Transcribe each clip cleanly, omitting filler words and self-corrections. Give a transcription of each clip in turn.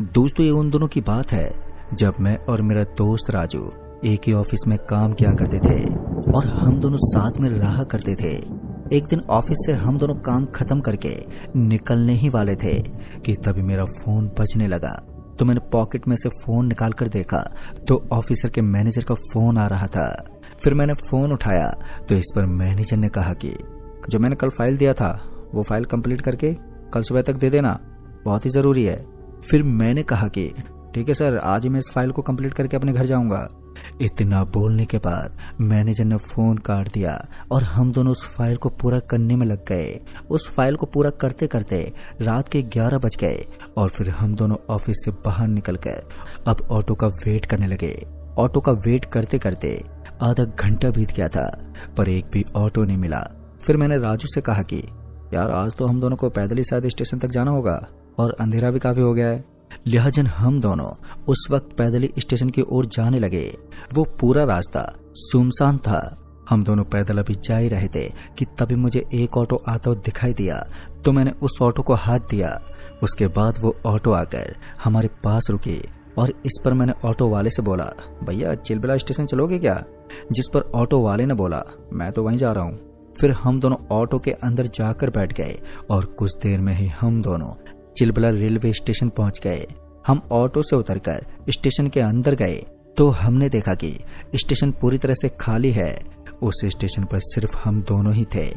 दोस्तों, ये उन दोनों की बात है जब मैं और मेरा दोस्त राजू एक ही ऑफिस में काम किया करते थे और हम दोनों साथ में रहा करते थे। एक दिन ऑफिस से हम दोनों काम खत्म करके निकलने ही वाले थे कि तभी मेरा फोन बजने लगा। तो मैंने पॉकेट में से फोन निकाल कर देखा तो ऑफिसर के मैनेजर का फोन आ रहा था। फिर मैंने फोन उठाया तो इस पर मैनेजर ने कहा कि जो मैंने कल फाइल दिया था वो फाइल कंप्लीट करके कल सुबह तक दे देना, बहुत ही जरूरी है। फिर मैंने कहा कि ठीक है सर, आज ही मैं इस फाइल को कंप्लीट करके अपने घर जाऊंगा। इतना बोलने के बाद मैनेजर ने फोन काट दिया और हम दोनों उस फाइल को पूरा करने में लग गए। उस फाइल को पूरा करते करते रात के 11 बज गए और फिर हम दोनों ऑफिस से बाहर निकल कर अब ऑटो का वेट करने लगे। ऑटो का वेट करते करते आधा घंटा बीत गया था पर एक भी ऑटो नहीं मिला। फिर मैंने राजू से कहा कि यार, आज तो हम दोनों को पैदल ही शायद स्टेशन तक जाना होगा और अंधेरा भी काफी हो गया है। लिहाजन हम दोनों उस वक्त पैदल ही स्टेशन की ओर जाने लगे। वो पूरा रास्ता सुनसान था। हम दोनों पैदल अभी जा ही रहे थे कि तभी मुझे एक ऑटो आता हुआ दिखाई दिया तो मैंने उस ऑटो को हाथ दिया। उसके बाद वो ऑटो आकर हमारे पास रुकी और इस पर मैंने ऑटो वाले से बोला, भैया चिलबिला स्टेशन चलोगे क्या? जिस पर ऑटो वाले ने बोला, मैं तो वहीं जा रहा हूँ। फिर हम दोनों ऑटो के अंदर जाकर बैठ गए और कुछ देर में ही हम दोनों चिलबिला रेलवे स्टेशन पहुंच गए। हम ऑटो से उतरकर स्टेशन के अंदर गए तो हमने देखा कि स्टेशन पूरी तरह से खाली है। उस स्टेशन पर सिर्फ हम दोनों ही थे।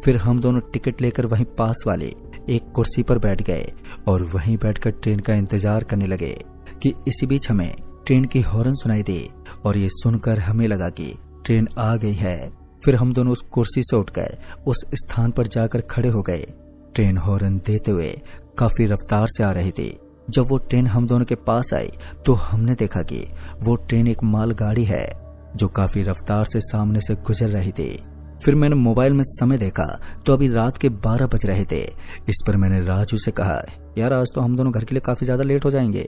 फिर हम दोनों टिकट लेकर वहीं पास वाली एक कुर्सी पर बैठ गए और वहीं बैठकर ट्रेन का इंतजार करने लगे कि इसी बीच हमें ट्रेन की हॉर्न सुनाई दी और ये सुनकर हमें लगा कि ट्रेन आ गई है। फिर हम दोनों उस कुर्सी से उठकर उस स्थान पर जाकर खड़े हो गए। ट्रेन हॉर्न देते हुए काफी रफ्तार से आ रही थी। जब वो ट्रेन हम दोनों के पास आई तो हमने देखा कि वो ट्रेन एक मालगाड़ी है जो काफी रफ्तार से सामने से गुजर रही थी। फिर मैंने मोबाइल में समय देखा तो अभी रात के 12 बज रहे थे। इस पर मैंने राजू से कहा, यार आज तो हम दोनों घर के लिए काफी ज्यादा लेट हो जाएंगे।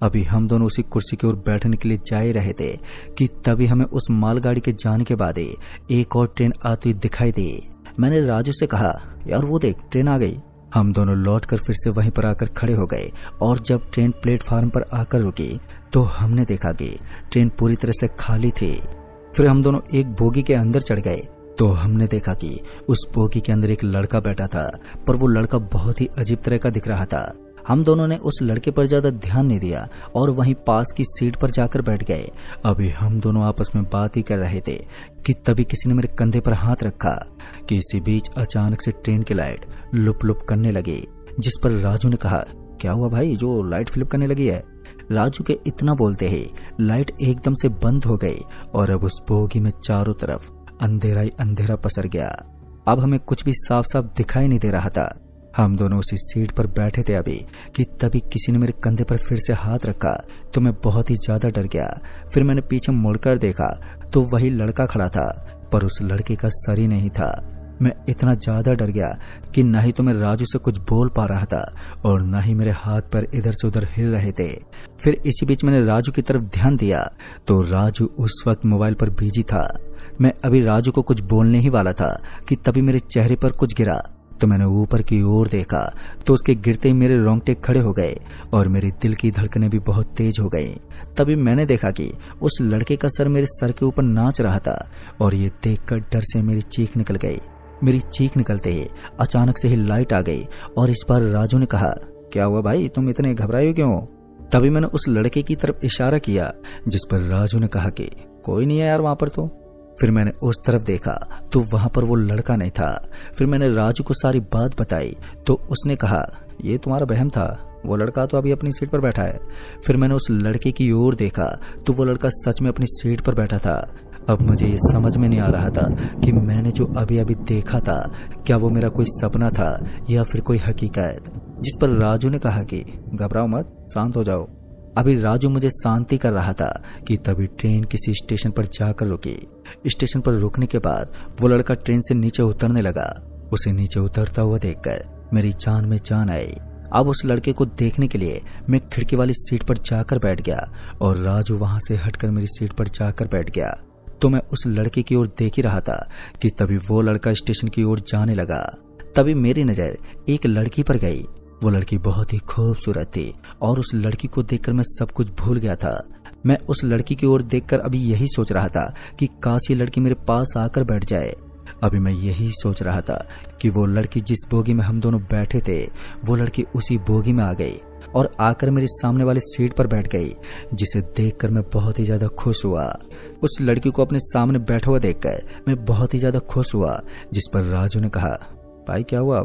अभी हम दोनों उसी कुर्सी की ओर बैठने के लिए जा ही रहे थे कि तभी हमें उस मालगाड़ी के जाने के बाद एक और ट्रेन आती दिखाई दी। मैंने राजू से कहा, यार वो देख ट्रेन आ गई। हम दोनों लौटकर फिर से वहीं पर आकर खड़े हो गए और जब ट्रेन प्लेटफार्म पर आकर रुकी तो हमने देखा कि ट्रेन पूरी तरह से खाली थी। फिर हम दोनों एक बोगी के अंदर चढ़ गए तो हमने देखा कि उस बोगी के अंदर एक लड़का बैठा था पर वो लड़का बहुत ही अजीब तरह का दिख रहा था। हम दोनों ने उस लड़के पर ज्यादा ध्यान नहीं दिया और वहीं पास की सीट पर जाकर बैठ गए। अभी हम दोनों आपस में बात ही कर रहे थे कि तभी किसी ने मेरे कंधे पर हाथ रखा कि इसी बीच अचानक से ट्रेन की लाइट लुप लुप करने लगी। जिस पर राजू ने कहा, क्या हुआ भाई, जो लाइट फ्लिप करने लगी है? राजू के इतना बोलते ही लाइट एकदम से बंद हो गई और अब उस बोगी में चारों तरफ अंधेरा ही अंधेरा पसर गया। अब हमें कुछ भी साफ साफ दिखाई नहीं दे रहा था। हम दोनों उसी सीट पर बैठे थे अभी कि तभी किसी ने मेरे कंधे पर फिर से हाथ रखा तो मैं बहुत ही ज्यादा डर गया। फिर मैंने पीछे मुड़कर देखा तो वही लड़का खड़ा था पर उस लड़के का सर ही नहीं था। मैं इतना ज्यादा डर गया कि ना ही तो मैं राजू से कुछ बोल पा रहा था और ना ही मेरे हाथ पर इधर से उधर हिल रहे थे। फिर इसी बीच मैंने राजू की तरफ ध्यान दिया तो राजू उस वक्त मोबाइल पर बिजी था। मैं अभी राजू को कुछ बोलने ही वाला था कि तभी मेरे चेहरे पर कुछ गिरा तो मैंने ऊपर की ओर देखा तो उसके गिरते ही मेरे रोंगटे खड़े हो गए और मेरी दिल की धड़कनें भी बहुत तेज हो गई। तभी मैंने देखा कि उस लड़के का सर मेरे सर के ऊपर नाच रहा था और ये देखकर डर से मेरी चीख निकल गई। मेरी चीख निकलते ही अचानक से ही लाइट आ गई और इस बार राजू ने कहा, क्या हुआ भाई, तुम इतने घबराए हो क्यों? तभी मैंने उस लड़के की तरफ इशारा किया जिस पर राजू ने कहा कि कोई नहीं है यार वहां पर तो। फिर मैंने उस तरफ देखा तो वहां पर वो लड़का नहीं था। फिर मैंने राजू को सारी बात बताई तो उसने कहा, ये तुम्हारा वहम था, वो लड़का तो अभी अपनी सीट पर बैठा है। फिर मैंने उस लड़के की ओर देखा तो वो लड़का सच में अपनी सीट पर बैठा था। अब मुझे ये समझ में नहीं आ रहा था कि मैंने जो अभी अभी देखा था क्या वो मेरा कोई सपना था या फिर कोई हकीकत। जिस पर राजू ने कहा कि घबराओ मत, शांत हो जाओ। अभी राजू मुझे शांति कर रहा था कि तभी ट्रेन किसी स्टेशन पर जाकर रुकी। स्टेशन पर रुकने के बाद वो लड़का ट्रेन से नीचे उतरने लगा। उसे नीचे उतरता हुआ देखकर मेरी जान में जान आई। अब उस लड़के को देखने के लिए मैं खिड़की वाली सीट पर जाकर बैठ गया और राजू वहां से हटकर मेरी सीट पर जाकर बैठ गया। तो मैं उस लड़के की ओर देख ही रहा था कि तभी वो लड़का स्टेशन की ओर जाने लगा। तभी मेरी नजर एक लड़की पर गई वो लड़की बहुत ही खूबसूरत थी और उस लड़की को देखकर मैं सब कुछ भूल गया था। मैं उस लड़की की ओर देखकर अभी यही सोच रहा था कि काश ये लड़की मेरे पास आकर बैठ जाए। अभी मैं यही सोच रहा था कि वो लड़की जिस बोगी में हम दोनों बैठे थे वो लड़की उसी बोगी में आ गई और आकर मेरे सामने वाली सीट पर बैठ गई, जिसे देखकर मैं बहुत ही ज्यादा खुश हुआ। उस लड़की को अपने सामने बैठा हुआ देखकर मैं बहुत ही ज्यादा खुश हुआ, जिस पर राजू ने कहा, भाई क्या हुआ,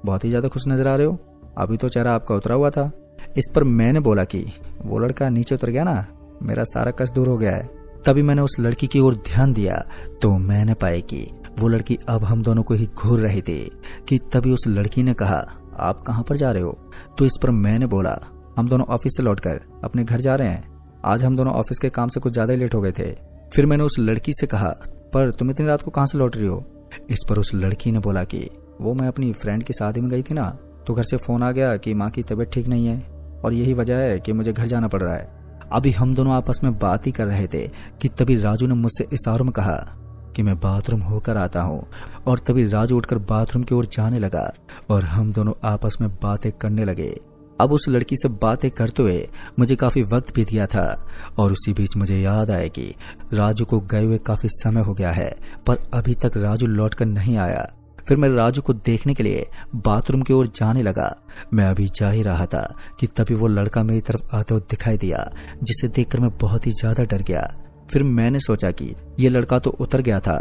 बहुत ही ज्यादा खुश नजर आ रहे हो, अभी तो चेहरा आपका उतरा हुआ था। इस पर मैंने बोला कि वो लड़का नीचे उतर गया ना, मेरा सारा कष्ट दूर हो गया है। तभी मैंने उस लड़की की ओर ध्यान दिया तो मैंने पाया कि वो लड़की अब हम दोनों को ही घूर रही थी। कि तभी उस लड़की ने कहा, आप कहाँ पर जा रहे हो? तो इस पर मैंने बोला, हम दोनों ऑफिस से लौटकर अपने घर जा रहे हैं, आज हम दोनों ऑफिस के काम से कुछ ज्यादा ही लेट हो गए थे। फिर मैंने उस लड़की से कहा, पर तुम इतनी रात को कहाँ से लौट रही हो? इस पर उस लड़की ने बोला कि वो मैं अपनी फ्रेंड की शादी में गई थी ना, तो घर से फोन आ गया कि माँ की तबीयत ठीक नहीं है और यही वजह है कि मुझे घर जाना पड़ रहा है। अभी हम दोनों आपस में बात ही कर रहे थे कि तभी राजू ने मुझसे इशारों में कहा कि मैं बाथरूम होकर आता हूँ। और तभी राजू उठकर बाथरूम की ओर जाने लगा और हम दोनों आपस में बातें करने लगे। अब उस लड़की से बातें करते हुए मुझे काफी वक्त बीत गया था और उसी बीच मुझे याद आया कि राजू को गए हुए काफी समय हो गया है, पर अभी तक राजू लौटकर नहीं आया। फिर मैं राजू को देखने के लिए बाथरूम की ओर जाने लगा। मैं अभी जा ही रहा था कि तभी वो लड़का मेरी तरफ आता हुआ दिखाई दिया, जिसे देखकर मैं बहुत ही ज्यादा डर गया। फिर मैंने सोचा कि ये लड़का तो उतर गया था,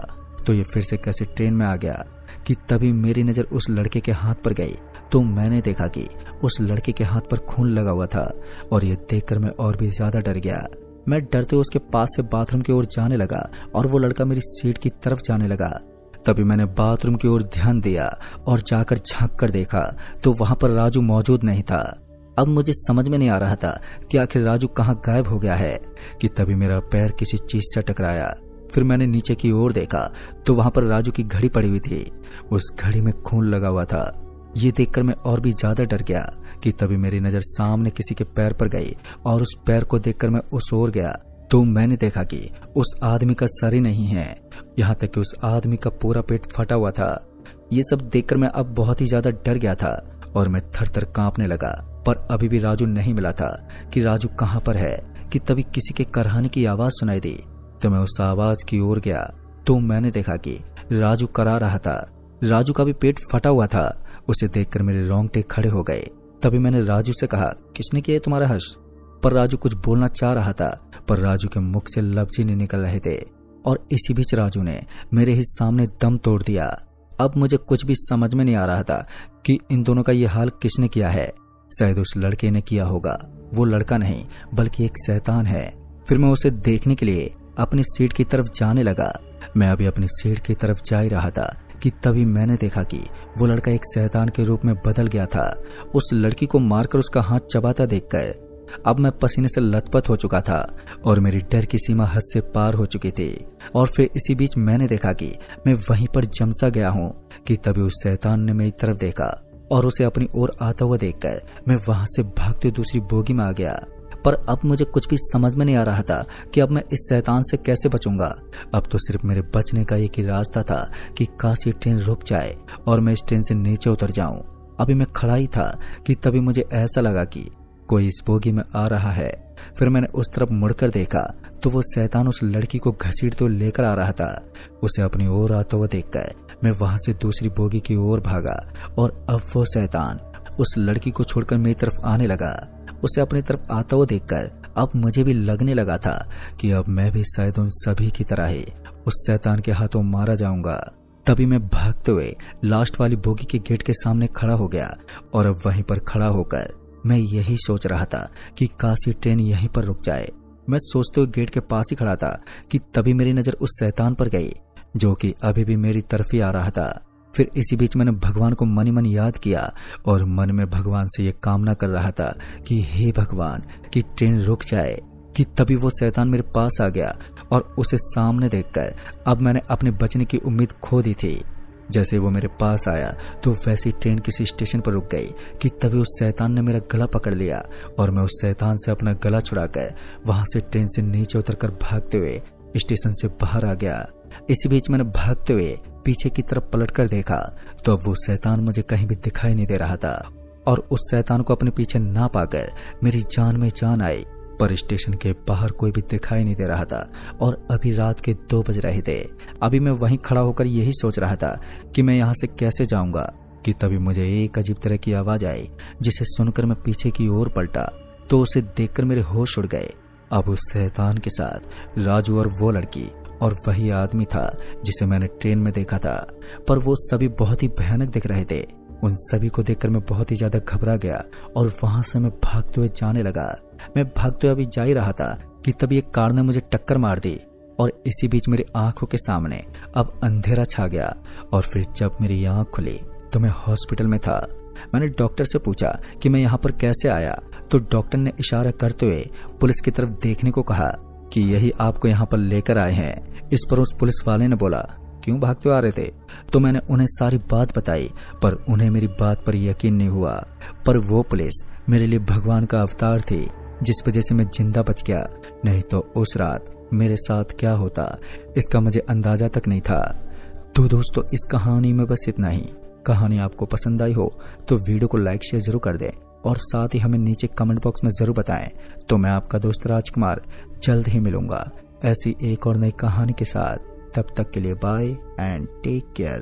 तो ये फिर से कैसे ट्रेन में आ गया। कि तभी मेरी नजर उस लड़के के हाथ पर गई तो मैंने देखा कि उस लड़के के हाथ पर खून लगा हुआ था और ये देखकर मैं और भी ज्यादा डर गया। मैं डरते हुए उसके पास से बाथरूम की ओर जाने लगा और वो लड़का मेरी सीट की तरफ जाने लगा। तभी मैंने बाथरूम की ओर ध्यान दिया और जाकर झांक कर देखा तो वहां पर राजू मौजूद नहीं था। अब मुझे समझ में नहीं आ रहा था कि आखिर राजू कहाँ गायब हो गया है। कि तभी मेरा पैर किसी चीज से टकराया। फिर मैंने नीचे की ओर देखा तो वहां पर राजू की घड़ी पड़ी हुई थी, उस घड़ी में खून लगा हुआ था। ये देखकर मैं और भी ज्यादा डर गया। कि तभी मेरी नजर सामने किसी के पैर पर गई और उस पैर को देखकर मैं उस ओर गया तो मैंने देखा कि उस आदमी का सर ही नहीं है, यहाँ तक कि उस आदमी का पूरा पेट फटा हुआ था। ये सब देखकर मैं अब बहुत ही ज्यादा डर गया था और मैं थर-थर कांपने लगा। पर अभी भी राजू नहीं मिला था कि राजू कहाँ पर है। कि तभी किसी के करहाने की आवाज सुनाई दी तो मैं उस आवाज की ओर गया तो मैंने देखा कि राजू करा रहा था। राजू का भी पेट फटा हुआ था। उसे देखकर मेरे रोंगटे खड़े हो गए। तभी मैंने राजू से कहा, किसने किया तुम्हारा हर्ष? पर राजू कुछ बोलना चाह रहा था पर राजू के मुख से लफ्ज ही नहीं निकल रहे थे। और इसी बीच राजू ने मेरे ही सामने दम तोड़ दिया। अब मुझे कुछ भी समझ में नहीं आ रहा था कि इन दोनों का ये हाल किसने किया है। शायद उस लड़के ने किया होगा। वो लड़का नहीं बल्कि एक शैतान है। फिर मैं उसे देखने के लिए अपनी सीट की तरफ जाने लगा। मैं अभी अपनी सीट की तरफ जा ही रहा था कि तभी मैंने देखा कि वो लड़का एक शैतान के रूप में बदल गया था। उस लड़की को मारकर उसका हाथ चबाता देखकर अब मैं पसीने से लथपथ हो चुका था और मेरी डर की सीमा हद से पार हो चुकी थी। और फिर इसी बीच मैंने देखा कि मैं वहीं पर जमसा गया हूँ। कि तभी उस शैतान ने मेरी तरफ देखा और उसे अपनी ओर आता हुआ देखकर मैं वहां से भागते दूसरी बोगी में आ गया। पर अब मुझे कुछ भी समझ में नहीं आ रहा था कि अब मैं इस शैतान से कैसे बचूंगा। अब तो सिर्फ मेरे बचने का एक ही रास्ता था कि काश ये ट्रेन रुक जाए और मैं इस ट्रेन से नीचे उतर जाऊं। अभी मैं खड़ा ही था कि तभी मुझे ऐसा लगा कि कोई इस बोगी में आ रहा है। फिर मैंने उस तरफ मुड़कर देखा तो वो शैतान उस लड़की को घसीटते हुए लेकर आ रहा था। उसे अपनी ओर आता हुआ देखकर मैं वहां से दूसरी बोगी की ओर भागा और अब वो शैतान उस लड़की को छोड़कर मेरी तरफ आने लगा। उसे अपनी तरफ आता हुआ देखकर अब मुझे भी लगने लगा था कि अब मैं भी शायद उन सभी की तरह ही उस शैतान के हाथों मारा जाऊंगा। तभी मैं भागते हुए लास्ट वाली बोगी के गेट के सामने खड़ा हो गया और अब वहीं पर खड़ा होकर मैं यही सोच रहा था कि काश ये ट्रेन यहीं पर रुक जाए। मैं सोचते हुए गेट के पास ही खड़ा था कि तभी मेरी नजर उस शैतान पर गई जो कि अभी भी मेरी तरफ ही आ रहा था। फिर इसी बीच मैंने भगवान को मन ही मन याद किया और मन में भगवान से ये कामना कर रहा था कि हे भगवान कि ट्रेन रुक जाए। कि तभी वो शैतान मेरे पास आ गया और उसे सामने देखकर अब मैंने अपने बचने की उम्मीद खो दी थी। जैसे वो मेरे पास आया तो वैसी ट्रेन किसी स्टेशन पर रुक गई कि तभी उस शैतान ने मेरा गला पकड़ लिया और मैं उस शैतान से अपना गला छुड़ाकर वहां से ट्रेन से नीचे उतरकर भागते हुए स्टेशन से बाहर आ गया। इसी बीच मैंने भागते हुए पीछे की तरफ पलटकर देखा तो अब वो शैतान मुझे कहीं भी दिखाई नहीं दे रहा था और उस शैतान को अपने पीछे ना पाकर मेरी जान में जान आई। पर स्टेशन के बाहर कोई भी दिखाई नहीं दे रहा था और अभी रात के 2 बज रहे थे। अभी मैं वहीं खड़ा होकर यही सोच रहा था कि मैं यहाँ से कैसे जाऊंगा कि तभी मुझे एक अजीब तरह की आवाज आई, जिसे सुनकर मैं पीछे की ओर पलटा तो उसे देखकर मेरे होश उड़ गए। अब उस शैतान के साथ राजू और वो लड़की और वही आदमी था जिसे मैंने ट्रेन में देखा था, पर वो सभी बहुत ही भयानक दिख रहे थे। उन सभी को देखकर मैं बहुत ही ज्यादा घबरा गया और वहां से मैं भागते हुए जाने लगा। मैं भागते हुए अभी जा ही रहा था कि तभी एक कार ने मुझे टक्कर मार दी और इसी बीच मेरी आंखों के सामने अब अंधेरा छा गया। और फिर जब मेरी आंख खुली तो मैं हॉस्पिटल में था। मैंने डॉक्टर से पूछा कि मैं यहाँ पर कैसे आया, तो डॉक्टर ने इशारा करते हुए पुलिस की तरफ देखने को कहा कि यही आपको यहाँ पर लेकर आए हैं। इस पर उस पुलिस वाले ने बोला, क्यों भागते हुए आ रहे थे? तो मैंने उन्हें सारी बात बताई, पर उन्हें मेरी बात पर यकीन नहीं हुआ। पर वो पुलिस मेरे लिए भगवान का अवतार थी, जिस वजह से मैं जिंदा बच गया। नहीं तो उस रात मेरे साथ क्या होता इसका मुझे अंदाजा तक नहीं था। तो दोस्तों, इस कहानी में बस इतना ही। कहानी आपको पसंद आई हो तो वीडियो को लाइक शेयर जरूर कर दें और साथ ही हमें नीचे कमेंट बॉक्स में जरूर बताएं। तो मैं आपका दोस्त राजकुमार जल्द ही मिलूंगा ऐसी एक और नई कहानी के साथ। तब तक के लिए बाय एंड टेक केयर।